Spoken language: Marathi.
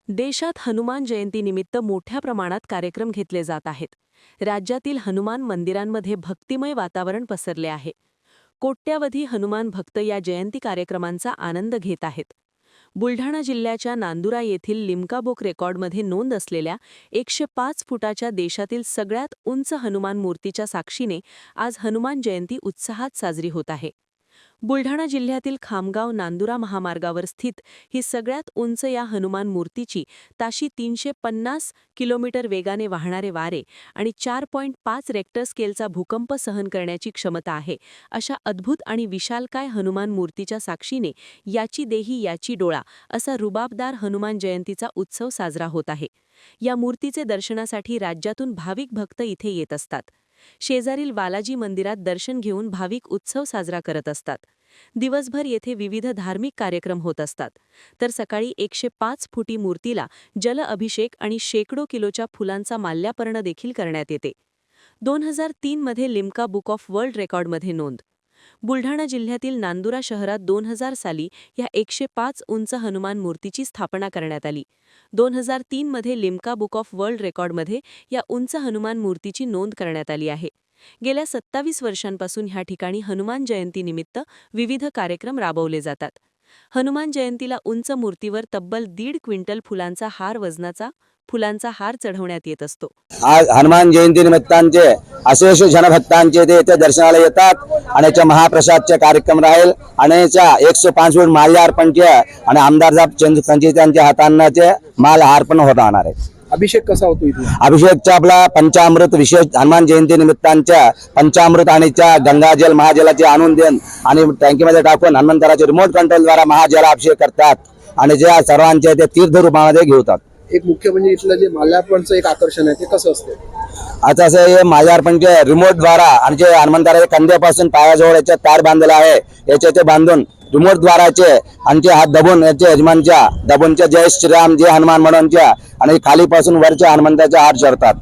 देशात हनुमान जयंतीनिमित्त मोठ्या प्रमाणात कार्यक्रम घेतले जात आहेत. राज्यातील हनुमान मंदिरांमध्ये भक्तिमय वातावरण पसरले आहे. कोट्यावधी हनुमान भक्त या जयंती कार्यक्रमांचा आनंद घेत आहेत. बुलढाणा जिल्ह्याच्या नांदुरा येथील लिम्का बुक रेकॉर्डमध्ये नोंद असलेल्या 105 फुटाच्या देशातील सगळ्यात उंच हनुमान मूर्तीच्या साक्षीने आज हनुमान जयंती उत्साहात साजरी होत आहे. बुलढाणा जिल्ह्यातील खामगाव नांदुरा महामार्गावर स्थित ही सगळ्यात उंच या हनुमान मूर्तीची ताशी 350 किलोमीटर वेगाने वाहणारे वारे आणि 4.5 रेक्टर स्केलचा भूकंप सहन करण्याची क्षमता आहे. अशा अद्भुत आणि विशालकाय हनुमान मूर्तीच्या साक्षीने याची देही याची डोळा असा रुबाबदार हनुमान जयंतीचा उत्सव साजरा होत आहे. या मूर्तीचे दर्शनासाठी राज्यातून भाविक भक्त इथे येत असतात. शेजारील बालाजी मंदिरात दर्शन घेऊन भाविक उत्सव साजरा करत असतात. दिवसभर येथे विविध धार्मिक कार्यक्रम होत असतात. तर सकाळी 105 फुटी मूर्तीला जल अभिषेक आणि शेकडो किलोच्या फुलांचा माल्यार्पण देखील करण्यात येते. 2003 मध्ये लिम्का बुक ऑफ वर्ल्ड रेकॉर्डमध्ये नोंद. बुलढाणा जिल्ह्यातील नांदुरा शहरात 2000 साली या 105 उंच हनुमान मूर्तीची स्थापना करण्यात आली. 2003 मध्ये लिम्का बुक ऑफ वर्ल्ड रेकॉर्डमध्ये या उंच हनुमान मूर्तीची नोंद करण्यात आली आहे. गेल्या 27 वर्षांपासून ह्या ठिकाणी हनुमान जयंतीनिमित्त विविध कार्यक्रम राबवले जातात. हनुमान जयंतीला उंच मूर्तीवर तब्बल 1.5 क्विंटल फुलांचा हार चढवण्यात येत असतो. आज हनुमान जयंती निमित्तांचे अशेष जनभक्तांचे ते दर्शनाला येतात आणि याच्या महाप्रसादचे कार्यक्रम राहील आणि याच्या 105 फूट माल्यार्पणचे आणि आमदार साहेब संचितांच्या हातांचे मालहार्पण होणार आहे. अभिषेक कसा होतो इथे? अभिषेकचा आपला पंचामृत विशेष हनुमान जयंती निमित्तांच्या पंचामृत आणि गंगाजल महाजलाचे आणून देऊन आणि टँकीमध्ये टाकून हनुमंतराचे रिमोट कंट्रोलद्वारा महाजलाभिषेक करतात आणि जे सर्वांचे ते तीर्थ रूपामध्ये घेतात. एक मुख्य म्हणजे इथलं जे माल्यार्पणचं एक आकर्षण आहे ते कसं असतं? आता असं हे माल्यार्पणचे रिमोट द्वारा आणि जे हनुमंतराच्या कंद्यापासून पायाजवळ याचे तार बांधलेला आहे याचे बांधून रिमोट द्वाराचे आणि ते हात दबून याचे यजमानच्या दबूनच्या जय श्रीराम जय हनुमान म्हणूनच्या आणि खालीपासून वरच्या हनुमंताच्या हात चढतात.